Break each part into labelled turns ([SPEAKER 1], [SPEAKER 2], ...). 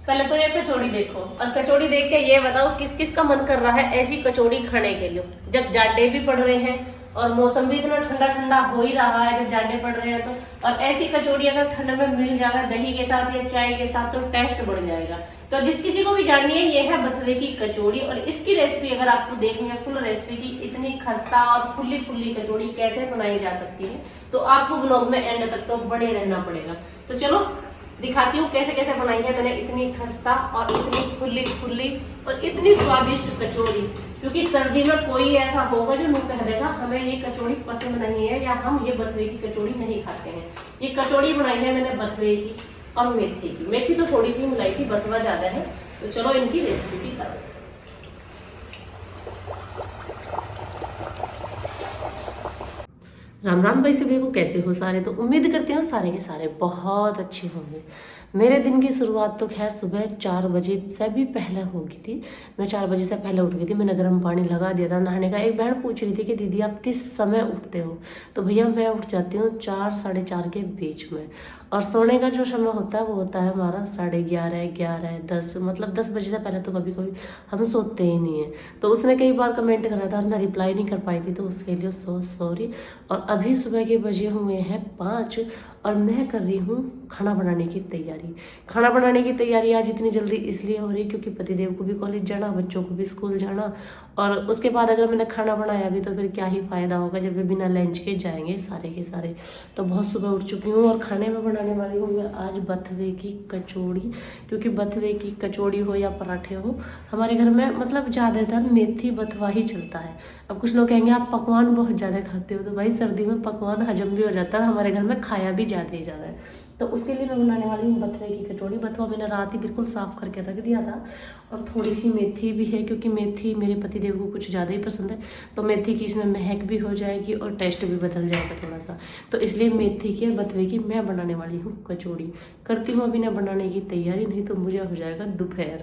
[SPEAKER 1] पहले तो ये कचौड़ी देखो और कचौड़ी देख के ये बताओ किस किस का मन कर रहा है ऐसी कचौड़ी खाने के लिए, जब जाडे भी पड़ रहे हैं और मौसम भी इतना ठंडा ठंडा हो ही रहा है, जब जाडे पड़ रहे हैं तो। और ऐसी कचौड़ी अगर ठंड में मिल जाएगा दही के साथ या चाय के साथ तो टेस्ट बढ़ जाएगा। तो जिस किसी को भी जाननी है, ये है बथुए की कचौड़ी और इसकी रेसिपी अगर आपको देखनी है फुल रेसिपी की इतनी खस्ता और फुल्ली फुल्ली कचौड़ी कैसे बनाई जा सकती है, तो आपको ब्लॉग में एंड तक तो बने रहना पड़ेगा। तो चलो दिखाती हूँ कैसे कैसे बनाई है मैंने इतनी खस्ता और इतनी फुल्ली फुल्ली और इतनी स्वादिष्ट कचौड़ी। क्योंकि सर्दी में कोई ऐसा होगा जो मुंह कह देगा हमें ये कचौड़ी पसंद नहीं है या हम ये बथुए की कचौड़ी नहीं खाते हैं। ये कचौड़ी बनाई है मैंने बथुए की और मेथी की। मेथी तो थोड़ी सी मिलाई थी, बथुआ ज्यादा है। तो चलो इनकी रेसिपी की तरफ। राम राम भाई सभी को, कैसे हो सारे? तो उम्मीद करते हो सारे के सारे बहुत अच्छे होंगे। मेरे दिन की शुरुआत तो खैर सुबह 4 बजे से भी पहले हो गई थी। मैं 4 बजे से पहले उठ गई थी। मैंने गर्म पानी लगा दिया था नहाने का। एक बहन पूछ रही थी कि दीदी आप किस समय उठते हो? तो भैया मैं उठ जाती हूँ 4 साढ़े 4 के बीच में। और सोने का जो समय होता है वो होता है हमारा 11:30 11 10, मतलब 10 बजे से पहले तो कभी कभी हम सोते ही नहीं है। तो उसने कई बार कमेंट करा था और मैं रिप्लाई नहीं कर पाई थी, तो उसके लिए सो सॉरी। और अभी सुबह के बजे हुए हैं 5 और मैं कर रही हूँ खाना बनाने की तैयारी। खाना बनाने की तैयारी आज इतनी जल्दी इसलिए हो रही क्योंकि पतिदेव को भी कॉलेज जाना, बच्चों को भी स्कूल जाना। और उसके बाद अगर मैंने खाना बनाया भी तो फिर क्या ही फ़ायदा होगा जब वे बिना लंच के जाएंगे सारे के सारे। तो बहुत सुबह उठ चुकी हूँ और खाने में बनाने वाली हूँ मैं आज बथुए की कचौड़ी। क्योंकि बथुए की कचौड़ी हो या पराठे हो, हमारे घर में मतलब ज़्यादातर मेथी बथुआ ही चलता है। अब कुछ लोग कहेंगे आप पकवान बहुत ज़्यादा खाते हो, तो भाई सर्दी में पकवान हजम भी हो जाता है, हमारे घर में खाया भी ज़्यादा ही ज़्यादा है। तो उसके लिए मैं बनाने वाली हूँ बथुए की कचौड़ी। बथुआ मैंने रात ही बिल्कुल साफ़ करके रख दिया था। और थोड़ी सी मेथी भी है क्योंकि मेथी मेरे पतिदेव को कुछ ज़्यादा ही पसंद है। तो मेथी की इसमें महक भी हो जाएगी और टेस्ट भी बदल जाएगा थोड़ा सा। तो इसलिए मेथी की और बथुए की मैं बनाने वाली हूँ कचौड़ी। करती हूँ अभी ना बनाने की तैयारी, नहीं तो मुझे हो जाएगा दोपहर।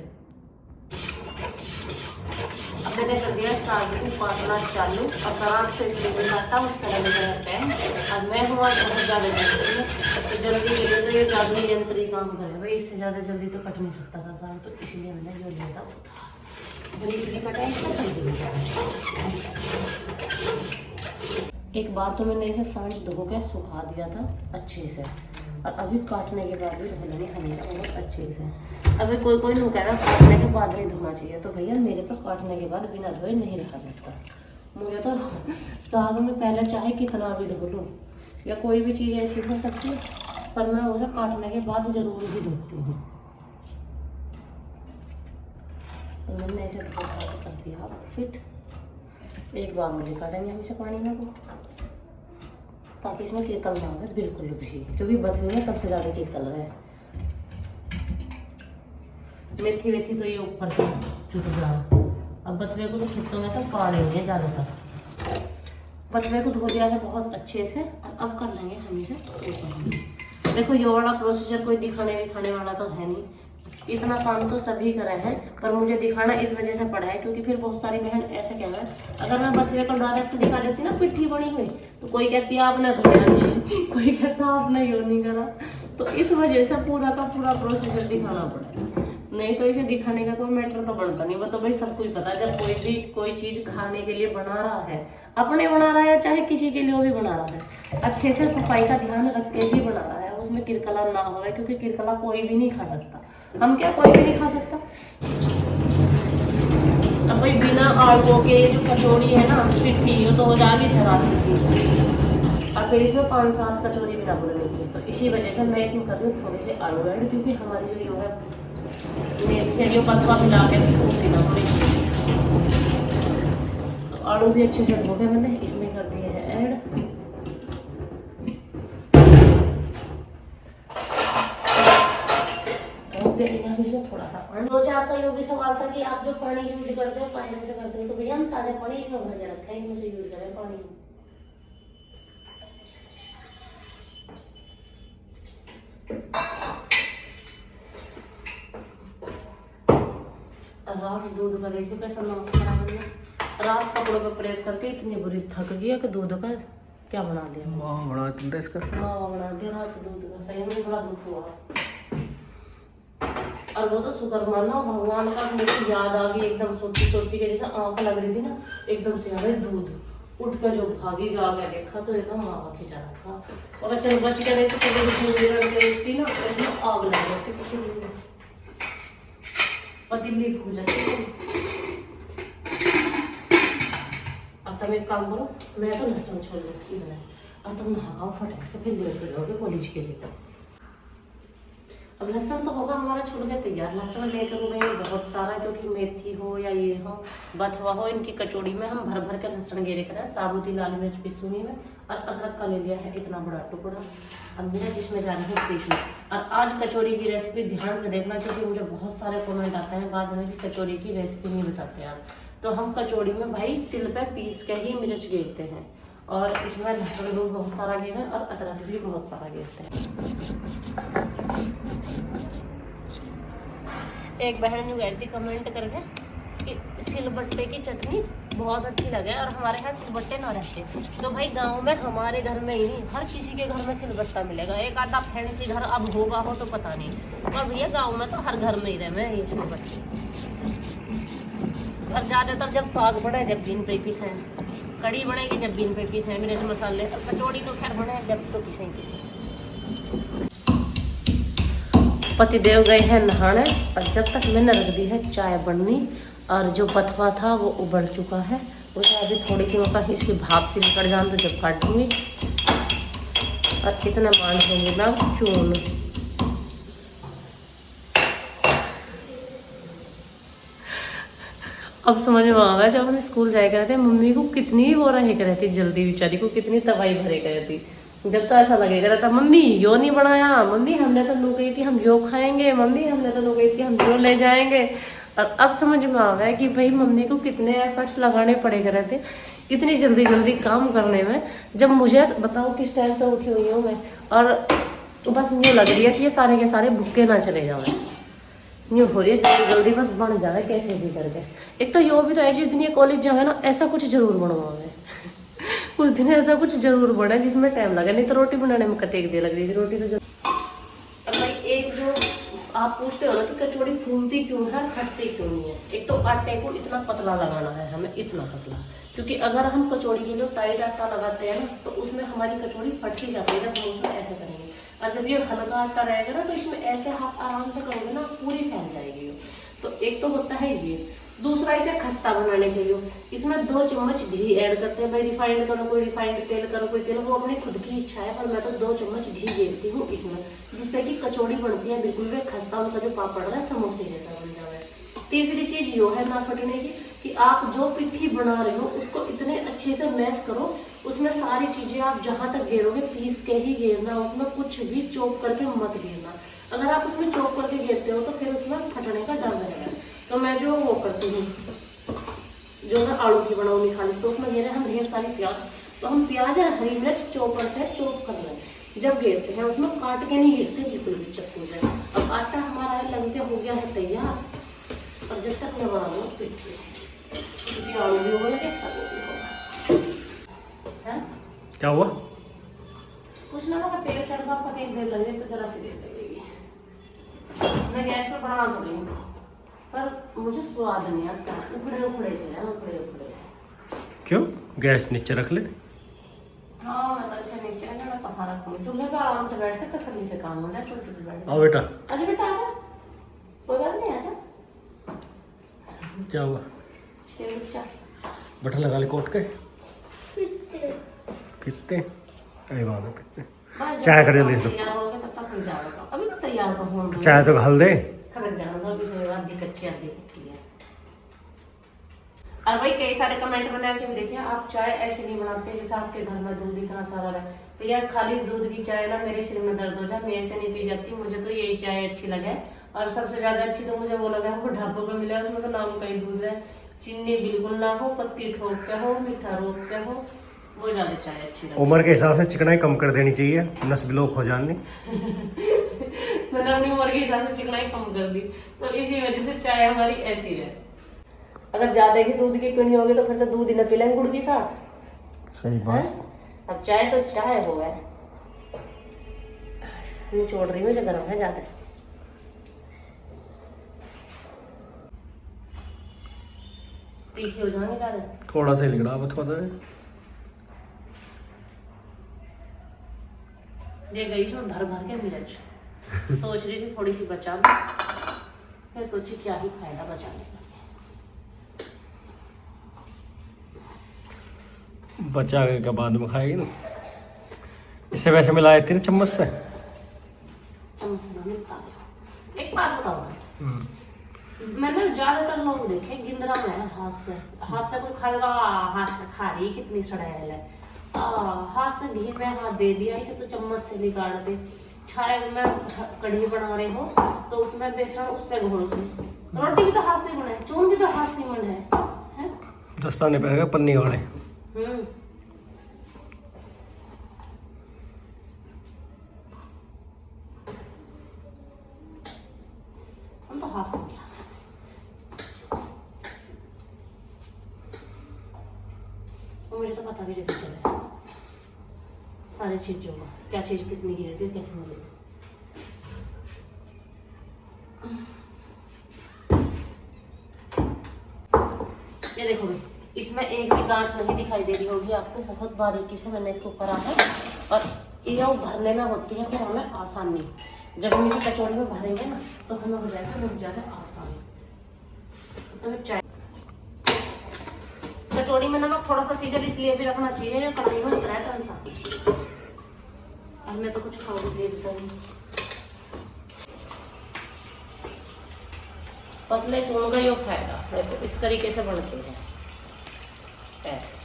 [SPEAKER 1] अब मैंने कर दिया साग को काटना चालू और आराम से इसलिए मैं काटा उसका लग गया पैन। और मैं हूँ आज बहुत ज़्यादा जल्दी में, तो जल्दी के लिए तो ये जादुई यंत्र ही काम करे भाई, इससे ज़्यादा जल्दी तो कट नहीं सकता था साग। तो इसलिए मैंने जो लिया था वो था बरीक भी कटा, इसका जल्दी भी कटा। एक बार तो मैंने इसे सांझ धो के सुखा दिया था अच्छे से, और अभी काटने के बाद भी धोने हमेशा बहुत अच्छे से। अभी कोई कोई लोग कह रहा है काटने के बाद नहीं धोना चाहिए, तो भैया मेरे को काटने के बाद बिना धोए नहीं रखा जाता। मुझे तो साग में पहले चाहे कितना भी धो लूँ या कोई भी चीज़ ऐसी हो सकती है, पर मैं उसे काटने के बाद ज़रूर ही धोती हूँ। तो मैंने ऐसे धो कर दिया फिट। एक बार मुझे काटेंगे हमेशा पानी में को, ताकि इसमें कीकल ना हो बिल्कुल भी, क्योंकि बथुए में सबसे ज़्यादा कीकल है। मेथी वेथी तो ये ऊपर से चुप जा। अब बथुए को तो खेतों में तो पाड़ेंगे ज़्यादातर। बथुए को धो दिया है बहुत अच्छे से और अब कर लेंगे हम इसे। देखो ये वाला प्रोसीजर कोई दिखाने वाला तो है नहीं, इतना काम तो सभी कर रहे हैं, पर मुझे दिखाना इस वजह से पड़ा है क्योंकि फिर बहुत सारी बहन ऐसे कह रहे हैं अगर मैं बथुए को डायरेक्ट दिखा देती ना पिट्ठी बनी हुई, तो कोई कहती है आपने धोया नहीं, कोई कहता आपने यो नहीं करा। तो इस वजह से पूरा का पूरा प्रोसीजर दिखाना पड़ा है, नहीं तो इसे दिखाने का कोई मैटर तो बनता नहीं। वो तो भाई सबको ही पता है, जब कोई भी कोई चीज़ खाने के लिए बना रहा है, अपने बना रहा है या चाहे किसी के लिए वो भी बना रहा है, अच्छे से सफाई का ध्यान रख के ही बना रहा है, उसमें किरकला ना हो, क्योंकि किरकला कोई भी नहीं खा सकता। हम क्या कोई भी नहीं खा सकता। अब भाई बिना आलू के जो कचौड़ी है ना पिट्ठी, वो तो हो जाएगी झरासी और फिर इसमें 5-7 कचौड़ी भी डाल देंगे। तो इसी वजह से मैं इसमें कर रही हूँ थोड़े से आलू ऐड, क्योंकि हमारी जो है मेथी बथुआ मिला के ना थोड़ी। तो आलू भी अच्छे से धो के मैंने इसमें कर दिए हैं ऐड। इसमें थोड़ा सा पानी। 2-4 का ये भी सवाल था कि आप जो पानी यूज करते हो पानी से करते हो, तो भैया हम ताजा पानी इसमें भर के रखे हैं, इसमें से यूज करें पानी। रात दूध का देखो कैसा नाश करा मैंने। रात कपड़ों पे प्रेस करके इतनी बुरी थक गई कि दूध का क्या बना दिया, मावा बना दिया इसका, मावा बना दिया रात दूध का। सही में बड़ा दुख हुआ। और वो तो शुक्र मानो भगवान का, मेरे को याद आ गई एकदम, सोती सोती के जैसे आंख लग रही थी ना, एकदम से आ गई दूध। उठ कर जो भागी जाके देखा तो एकदम मावा खिंचा रखा। और चल बच के नहीं तो उठती ना एकदम आग लग जाती, पतीली फूल जाती। अब तुम एक काम करो, मैं तो लहसुन छोड़ दूँगी बनाए, और तुम नहाओ फटाक से, फिर लेट कर जाओगे कॉलेज के लिए। अब लहसुन तो होगा हमारा छूट गया तैयार, लहसुन लेकर गए बहुत सारा, क्योंकि मेथी हो या ये हो बथवा हो, इनकी कचौड़ी में हम भर भर के लहसुन गेरे करें, साबुती लाल मिर्च पिसूनी में, और अदरक का ले लिया है इतना बड़ा टुकड़ा। अब मेरा जिसमें जा रही है पेस्ट में। और आज कचौड़ी की रेसिपी ध्यान से देखना, क्योंकि मुझे बहुत सारे कमेंट आते हैं बाद में कि कचौड़ी की रेसिपी नहीं बताते आप। तो हम कचौड़ी में भाई सिल पे पीस के ही मिर्च गेरते हैं, और इसमें लहसुन भी बहुत सारा गेरे और अदरक भी बहुत सारा गेरते हैं। एक बहन जो गई थी कमेंट करके कि सिलबट्टे की चटनी बहुत अच्छी लगे, और हमारे यहाँ सिलबट्टे ना रहते। तो भाई गांव में हमारे घर में ही नहीं, हर किसी के घर में सिलबट्टा मिलेगा। एक आधा फैंसी घर अब होगा हो तो पता नहीं, और भैया गांव में तो हर घर में ही रहे ये सिलबट्टे। और ज़्यादातर जब साग बने जब बीन पे पीसे, कड़ी बनेगी जब बीन पे पीसे मिर्च मसाले, और कचौड़ी तो खैर बने जब तो पीसे ही पीसे। पतिदेव गए हैं नहाने, और जब तक मैंने रख दी है चाय बननी, और जो बथवा था वो उबल चुका है, उसे अभी थोड़ी सी मौका इसकी भाप से निकल जान तो जब काट दूँगी। और कितना मान दूँगी मैं चून। अब समझ में आ गया, जब हम स्कूल जाया करते मम्मी को कितनी वो रहे कर रहती, जल्दी बेचारी को कितनी तबाही भरे कर रहती। जब तो ऐसा लगेगा रहता मम्मी यो नहीं बनाया, मम्मी हमने तो नो गई थी हम यो खाएंगे, मम्मी हमने तो नो गई थी हम यो ले जाएंगे। और अब समझ में आ गया कि भाई मम्मी को कितने एफर्ट्स लगाने पड़ेगा रहते इतनी जल्दी जल्दी काम करने में। जब मुझे बताओ किस टाइम से उठी हुई हूँ मैं, और बस यूँ लग रही है कि ये सारे के सारे भूखे ना चले जाए, यूँ हो रही है जल्दी जल्दी बस बन जाए कैसे भी करके। एक तो यो भी तो ऐसी दिन ये कॉलेज जाए ना, ऐसा कुछ जरूर बनवाओगे उस दिन ऐसा कुछ जरूर बना जिसमें टाइम लगे, नहीं तो रोटी बनाने में कते एक दे लग रही थी रोटी तो। अब भाई एक जो आप पूछते हो ना कि कचौड़ी फूलती क्यों है, फटती क्यों नहीं है, एक तो आटे को इतना पतला लगाना है हमें, इतना पतला, क्योंकि अगर हम कचौड़ी के लिए टाइट आटा लगाते हैं ना तो उसमें हमारी कचौड़ी फट ही जाती है जब हम उसमें ऐसे करेंगे। और जब ये हल्का आटा रहेगा ना तो इसमें ऐसे हाथ आराम से करोगे ना पूरी फैल जाएगी। तो एक तो होता है ये। दूसरा इसे खस्ता बनाने के लिए इसमें 2 चम्मच घी ऐड करते हैं। भाई रिफाइंड करो, कोई रिफाइंड तेल करो, कोई तेल, वो अपनी खुद की इच्छा है, पर मैं तो 2 चम्मच घी देती हूँ इसमें, जिससे कि कचौड़ी बनती है बिल्कुल भी खस्ता, उनका जो पापड़ है समोसे जैसा बन जाए। तीसरी चीज यो है ना फटने की, कि आप जो पिट्ठी बना रहे हो उसको इतने अच्छे से मैश करो, उसमें सारी चीजें आप जहाँ तक घेरोगे पीस के ही घेरना, उसमें कुछ भी चॉप करके मत घेरना। अगर आप उसमें चॉप करके घेरते हो तो फिर उसमें फटने का डर रहेगा। तो मैं जो वो करती हूँ, जो मैं आलू की बनाऊंगी खाली, तो उसमें घेरे हम ढेर सारी प्याज, तो हम प्याज और हरी मिर्च चॉपर से चॉप कर लें। जब घेरते हैं उसमें काट के नहीं घेरते बिल्कुल भी चक्कू से। अब आटा हमारा लग के हो गया है तैयार, और जब तक मैं बना लूँ पिट्ठी, क्योंकि आलू भी होगा
[SPEAKER 2] क्या हुआ?
[SPEAKER 1] कुछ ना होगा, तेल चढ़ा आपका, तेल देर लगे तो जरा सी देर लगेगी। मैं गैस पर बना तो रही हूँ पर मुझे स्वाद नहीं आता, उखड़े उखड़े से है, उखड़े उखड़े से।
[SPEAKER 2] क्यों? गैस नीचे रख ले।
[SPEAKER 1] हाँ मैं तो अच्छा नीचे है ना, तो रखूँ चूल्हे पर आराम से बैठ के तसल्ली से काम हो जाए, चौकी पे बैठ।
[SPEAKER 2] आओ बेटा।
[SPEAKER 1] अरे बेटा आजा, कोई बात नहीं, आजा।
[SPEAKER 2] क्या हुआ?
[SPEAKER 1] शेर बच्चा
[SPEAKER 2] बटन लगा ले कोट के। कितने अरे बाबा कितने चाय कर जल्दी।
[SPEAKER 1] तैयार हो गया तब तक हो जाएगा, अभी तो तैयार तो हो गया।
[SPEAKER 2] चाय तो घाल दे,
[SPEAKER 1] खड़क जाना था, दूसरी बात भी कच्ची आधी पकी है। और भाई कई सारे कमेंट बने ऐसे भी देखिए, आप चाय ऐसे नहीं बनाते जैसे आपके घर में दूध इतना सारा रहे। तो यार खाली दूध की चाय ना मेरे सिर में दर्द हो जाए, मैं ऐसे नहीं पी जाती, मुझे तो यही चाय अच्छी लगे। और सबसे ज्यादा अच्छी तो मुझे वो लगा वो ढाबों पे मिला, उसमें तो नाम का ही दूध है, चीनी बिल्कुल ना हो, पत्ती ठोक के हो, मीठा रोक के हो, वो ज्यादा चाय अच्छी लगे।
[SPEAKER 2] उम्र के हिसाब से चिकनाई कम कर देनी चाहिए, नस ब्लॉक हो जानी।
[SPEAKER 1] मैंने अपनी उम्र के हिसाब से चिकनाई कम कर दी, तो इसी वजह से चाय हमारी ऐसी रहे। अगर ज्यादा ही दूध की पीनी होगी तो फिर तो दूध ही न पिलाएं गुड़ के साथ।
[SPEAKER 2] सही बात।
[SPEAKER 1] अब चाय तो चाय हो गए, नहीं छोड़ रही हूँ जो गर्म है ज्यादा। तीखी हो जाएंगे ज़्यादा।
[SPEAKER 2] थोड़ा सा लिखना अब थोड़ा
[SPEAKER 1] ये गई इसमें भर भर के मिर्च। सोच रही थी थोड़ी सी बचा लूं, फिर सोची क्या ही फायदा बचाने का।
[SPEAKER 2] बचा के बाद में खाएगी ना। इससे वैसे मिलाए थी ना चम्मच से।
[SPEAKER 1] चम्मच से मिलता है। एक बात बताओ, मैंने ज्यादातर लोग देखे गिंदरा में हाथ से कोई खाएगा, हाथ से खा रही कितनी सड़ैल है, हाथ से घी में हाथ दे दिया, इसे तो चम्मच से निकाल दे। छाए में कढ़ी बना रहे हो तो उसमें बेसन उससे घोल दो, रोटी भी तो हाथ से बनाए, चून भी तो हाथ से बना है।
[SPEAKER 2] दस्ताने पहनेगा पन्नी वाले।
[SPEAKER 1] हम तो हाथ से किया। मुझे तो पता भी नहीं चला सारी चीजों का, क्या चीज कितनी गिरती है, कैसे मिलेगी। ये देखो भाई, इसमें एक भी गांठ नहीं दिखाई दे रही होगी आपको, बहुत बारीकी से मैंने इसको करा है। और ये भरने में होती है फिर हमें आसानी, जब हम इसे कचौड़ी में भरेंगे ना तो हमें हो जाएगा बहुत ज़्यादा आसानी। तो मैं चाय कचौड़ी में नमक थोड़ा सा सीजन इसलिए भी रखना चाहिए, कढ़ाई में होता है कौन सा। अब मैं तो कुछ खाऊंगी देर से, पतले चून का यो खाएगा। देखो इस तरीके से बनते हैं ऐसे।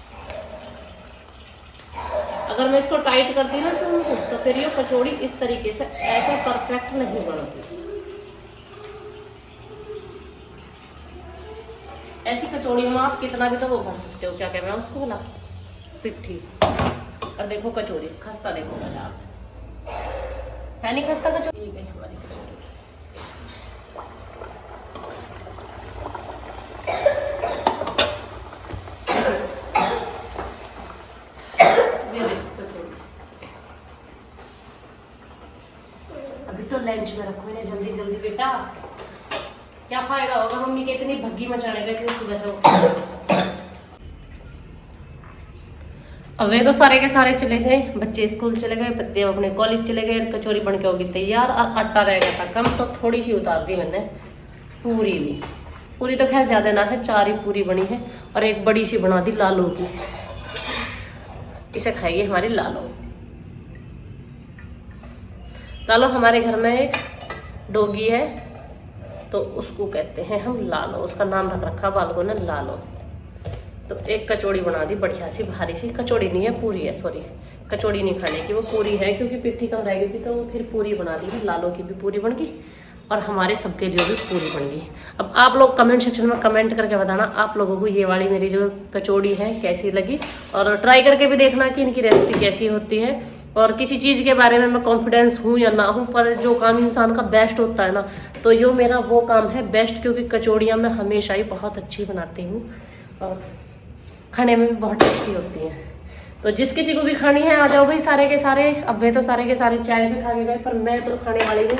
[SPEAKER 1] अगर मैं इसको टाइट करती ना चून को तो फिर ये कचौड़ी इस तरीके से ऐसे परफेक्ट नहीं बनती। ऐसी कचौड़ी में आप कितना भी तो वो भर सकते हो, क्या कहना है उसको बोला, पिट्ठी। और देखो कचौड़ी खस्ता, देखो बाजार है नहीं खस्ता कचौड़ी। ये गई हमारी कचौड़ी। अभी तो लंच में रखो इन्हें जल्दी जल्दी बेटा, क्या फायदा होगा मम्मी के इतनी भग्गी मचाने का इतनी सुबह से। अब वे तो सारे के सारे चले गए, बच्चे स्कूल चले गए, बच्चे अपने कॉलेज चले गए, कचौरी बन के होगी तैयार। और आटा रह गया था कम, तो थोड़ी सी उतार दी मैंने, पूरी नहीं, पूरी तो खैर ज्यादा ना है, 4 ही पूरी बनी है। और एक बड़ी सी बना दी लालो की, इसे खाएगी हमारी लालो। लालो हमारे घर में एक डॉगी है तो उसको कहते हैं हम लालो, उसका नाम रख रखा बालको ने लालो। तो एक कचौड़ी बना दी बढ़िया सी, भारी सी कचौड़ी नहीं है, पूरी है, सॉरी कचौड़ी नहीं खाने की, वो पूरी है क्योंकि पिट्ठी कम रह गई थी, तो फिर पूरी बना दी। लालो की भी पूरी बन गई और हमारे सबके लिए भी पूरी बन गई। अब आप लोग कमेंट सेक्शन में कमेंट करके बताना आप लोगों को ये वाली मेरी जो कचौड़ी है कैसी लगी, और ट्राई करके भी देखना कि इनकी रेसिपी कैसी होती है। और किसी चीज़ के बारे में मैं कॉन्फिडेंस हूँ या ना हूँ, पर जो काम इंसान का बेस्ट होता है ना, तो यो मेरा वो काम है बेस्ट, क्योंकि कचौड़ियाँ मैं हमेशा ही बहुत अच्छी बनाती हूँ और खाने में भी बहुत टेस्टी होती हैं। तो जिस किसी को भी खानी है आ जाओ भाई सारे के सारे। अब वे तो सारे के सारे चाय से खा के गए, पर मैं तो खाने वाली हूँ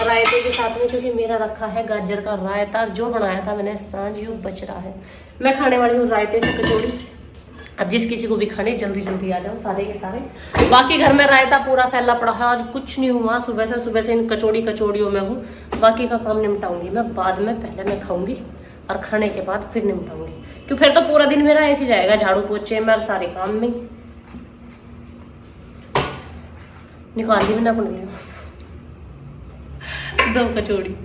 [SPEAKER 1] रायते के साथ में, क्योंकि मेरा रखा है गाजर का रायता, जो बनाया था मैंने सांझ यूँ बच रहा है। मैं खाने वाली हूँ रायते से कचौड़ी। अब जिस किसी को भी खानी जल्दी जल्दी आ जाओ सारे के सारे। बाकी घर में रायता पूरा फैला पड़ा है, आज कुछ नहीं हुआ, सुबह से इन कचौड़ियों में हूँ। बाकी का काम निपटाऊंगी मैं बाद में, पहले मैं खाऊंगी और खाने के बाद फिर निपटाऊंगी, क्योंकि फिर तो पूरा दिन मेरा ऐसे जाएगा झाड़ू पोछे में और सारे काम में। निकाल दी मैंने अपने लिए 2 कचौड़ी।